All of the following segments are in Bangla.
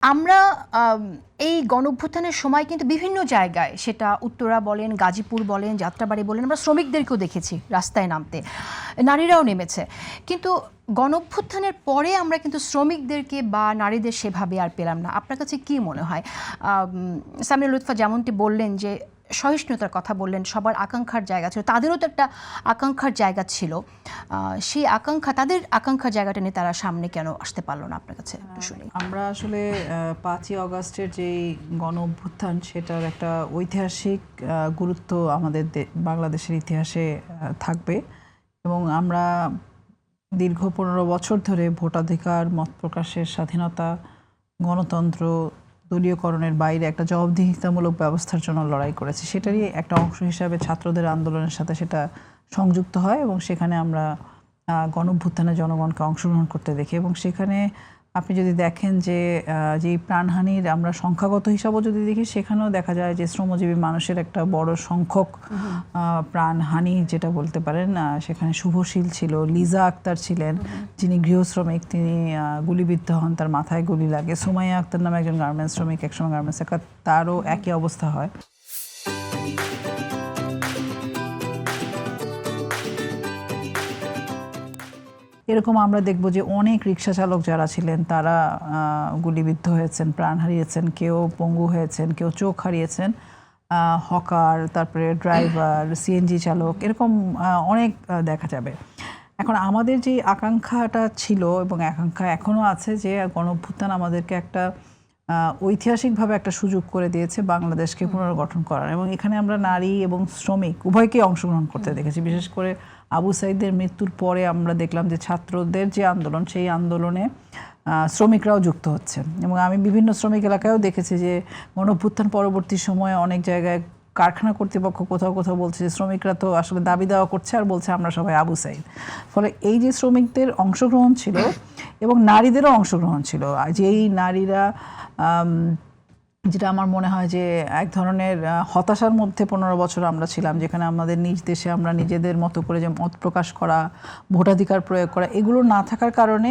আমরা এই গণঅভ্যুত্থানের সময় কিন্তু বিভিন্ন জায়গায়, সেটা উত্তরা বলেন, গাজীপুর বলেন, যাত্রাবাড়ি বলেন, আমরা শ্রমিকদেরকেও দেখেছি রাস্তায় নামতে, নারীরাও নেমেছে। কিন্তু গণঅভ্যুত্থানের পরে আমরা কিন্তু শ্রমিকদেরকে বা নারীদের সেভাবে আর পেলাম না। আপনার কাছে কি মনে হয়? সামিরা লুৎফা যেমনটি বললেন যে সহিষ্ণুতার কথা বললেন, সবার আকাঙ্ক্ষার জায়গা ছিল, তাদেরও তো একটা আকাঙ্ক্ষার জায়গা ছিল। সেই আকাঙ্ক্ষা, তাদের আকাঙ্ক্ষার জায়গাটা নিয়ে তারা সামনে কেন আসতে পারলো না? আপনার কাছে একটু শুনি। আমরা আসলে 5ই আগস্টের যেই গণ অভ্যুত্থান, সেটার একটা ঐতিহাসিক গুরুত্ব আমাদের বাংলাদেশের ইতিহাসে থাকবে। এবং আমরা দীর্ঘ 15 বছর ধরে ভোটাধিকার, মত প্রকাশের স্বাধীনতা, গণতন্ত্র, দলীয়করণের বাইরে একটা জবাবদিহিতামূলক ব্যবস্থার জন্য লড়াই করেছি। সেটারই একটা অংশ হিসাবে ছাত্রদের আন্দোলনের সাথে সেটা সংযুক্ত হয় এবং সেখানে আমরা গণঅভ্যুত্থানে জনগণকে অংশগ্রহণ করতে দেখি। এবং সেখানে আপনি যদি দেখেন যে যেই প্রাণহানির আমরা সংখ্যাগত হিসাবেও যদি দেখি, সেখানেও দেখা যায় যে শ্রমজীবী মানুষের একটা বড় সংখ্যক প্রাণহানি যেটা বলতে পারেন। সেখানে শুভশীল ছিল, লিজা আক্তার ছিলেন যিনি গৃহশ্রমিক, তিনি গুলিবিদ্ধ হন, তার মাথায় গুলি লাগে। সুমাইয়া আক্তার নামে একজন গার্মেন্টস শ্রমিক, একসময় গার্মেন্টস, তারও একই অবস্থা হয়। এরকম আমরা দেখব যে অনেক রিক্সা চালক যারা ছিলেন তারা গুলিবিদ্ধ হয়েছেন, প্রাণ হারিয়েছেন, কেউ পঙ্গু হয়েছেন, কেউ চোখ হারিয়েছেন, হকার, তারপরে ড্রাইভার, সিএনজি চালক, এরকম অনেক দেখা যাবে। এখন আমাদের যে আকাঙ্ক্ষাটা ছিল এবং আকাঙ্ক্ষা এখনও আছে যে গণঅভ্যুত্থান আমাদেরকে একটা ঐতিহাসিকভাবে একটা সুযোগ করে দিয়েছে বাংলাদেশকে পুনর্গঠন করার। এবং এখানে আমরা নারী এবং শ্রমিক উভয়কেই অংশগ্রহণ করতে দেখেছি। বিশেষ করে আবু সাইদের মৃত্যুর পরে আমরা দেখলাম যে ছাত্রদের যে আন্দোলন, সেই আন্দোলনে শ্রমিকরাও যুক্ত হচ্ছে। এবং আমি বিভিন্ন শ্রমিক এলাকায়ও দেখেছি যে গণঅভ্যুত্থান পরবর্তী সময়ে অনেক জায়গায় কারখানা কর্তৃপক্ষ কোথাও কোথাও বলছে যে শ্রমিকরা তো আসলে দাবি দেওয়া করছে আর বলছে আমরা সবাই আবু সাইদ। ফলে এই যে শ্রমিকদের অংশগ্রহণ ছিল এবং নারীদেরও অংশগ্রহণ ছিল, যেই নারীরা, যেটা আমার মনে হয় যে এক ধরনের হতাশার মধ্যে 15 বছর আমরা ছিলাম, যেখানে আমাদের নিজ দেশে আমরা নিজেদের মতো করে যে মত প্রকাশ করা, ভোটাধিকার প্রয়োগ করা, এগুলো না থাকার কারণে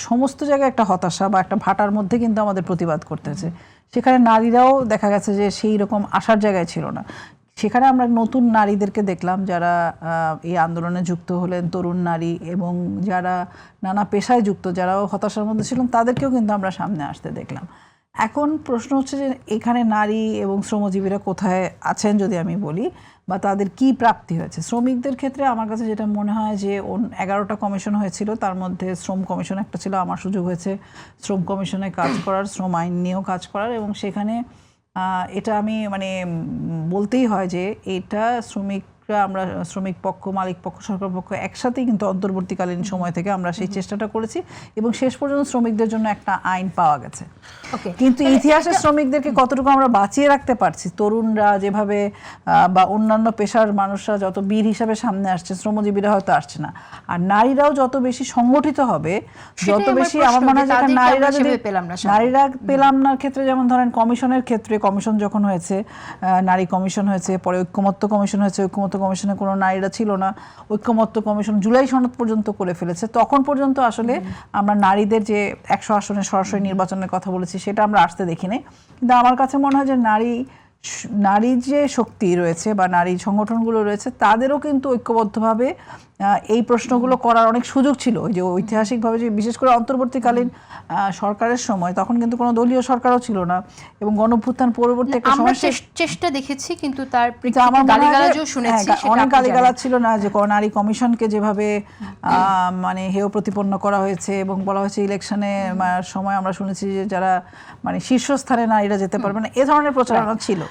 সমস্ত জায়গায় একটা হতাশা বা একটা ভাটার মধ্যে কিন্তু আমাদের প্রতিবাদ করতে হয়েছে। সেখানে নারীরাও দেখা গেছে যে সেই রকম আসার জায়গায় ছিল না। সেখানে আমরা নতুন নারীদেরকে দেখলাম যারা এই আন্দোলনে যুক্ত হলেন, তরুণ নারী, এবং যারা নানা পেশায় যুক্ত, যারাও হতাশার মধ্যে ছিলেন, তাদেরকেও কিন্তু আমরা সামনে আসতে দেখলাম। এখন প্রশ্ন হচ্ছে যে এখানে নারী এবং শ্রমজীবীরা কোথায় আছেন যদি আমি বলি, বা তাদের কি প্রাপ্তি হয়েছে। শ্রমিকদের ক্ষেত্রে আমার কাছে যেটা মনে হয় যে 11টা কমিশন হয়েছিল, তার মধ্যে শ্রম কমিশন একটা ছিল। আমার সুযোগ হয়েছে শ্রম কমিশনে কাজ করার, শ্রম আইন নিয়েও কাজ করার, এবং সেখানে এটা আমি মানে বলতেই হয় যে এটা আমরা শ্রমিক পক্ষ, মালিক পক্ষ, সরকার পক্ষ একসাথেই কিন্তু অন্তর্বর্তীকালীন সময় থেকে আমরা সেই চেষ্টাটা করেছি এবং শেষ পর্যন্ত শ্রমিকদের জন্য একটা আইন পাওয়া গেছে। কিন্তু ইতিহাসে শ্রমিকদেরকে কতটুকু আমরা বাঁচিয়ে রাখতে পারছি, তরুণরা যেভাবে বা অন্যান্য পেশার মানুষরা যত বীর হিসাবে সামনে আসছে, শ্রমজীবীরা হয়তো আসছে না। আর নারীরাও যত বেশি সংগঠিত হবে, যত বেশি আমার মনে হয় যে নারীরা যদি নারীরা পেলাম না ক্ষেত্রে, যেমন ধরেন কমিশনের ক্ষেত্রে, কমিশন যখন হয়েছে, নারী কমিশন হয়েছে, পরে ঐক্যমত্য কমিশন হয়েছে, ঐক্যমত্য কমিশনে কোনো নারীরা ছিল না, ঐক্যমত্য কমিশন জুলাই সনদ পর্যন্ত করে ফেলেছে। তখন পর্যন্ত আসলে আমরা নারীদের যে 100 আসনে সরাসরি নির্বাচনের কথা বলেছি সেটা আমরা আসতে দেখি নাই। কিন্তু আমার কাছে মনে হয় যে নারীর যে শক্তি রয়েছে বা নারী সংগঠনগুলো রয়েছে, তাদেরও কিন্তু ঐক্যবদ্ধভাবে এই প্রশ্নগুলো করার অনেক সুযোগ ছিল। ওই যে ঐতিহাসিকভাবে, যে বিশেষ করে অন্তর্বর্তীকালীন সরকারের সময়, তখন কিন্তু কোনো দলীয় সরকারও ছিল না, এবং গণঅভ্যুত্থান পরবর্তী একটা সময় চেষ্টা দেখেছি, কিন্তু তার অনেক গালিগালাজ ছিল না, যে নারী কমিশনকে যেভাবে মানে হেয় প্রতিপন্ন করা হয়েছে, এবং বলা হয়েছে ইলেকশনে সময় আমরা শুনেছি যে যারা মানে শীর্ষস্থানে নারীরা যেতে পারবে না, এ ধরনের প্রচারণা ছিল।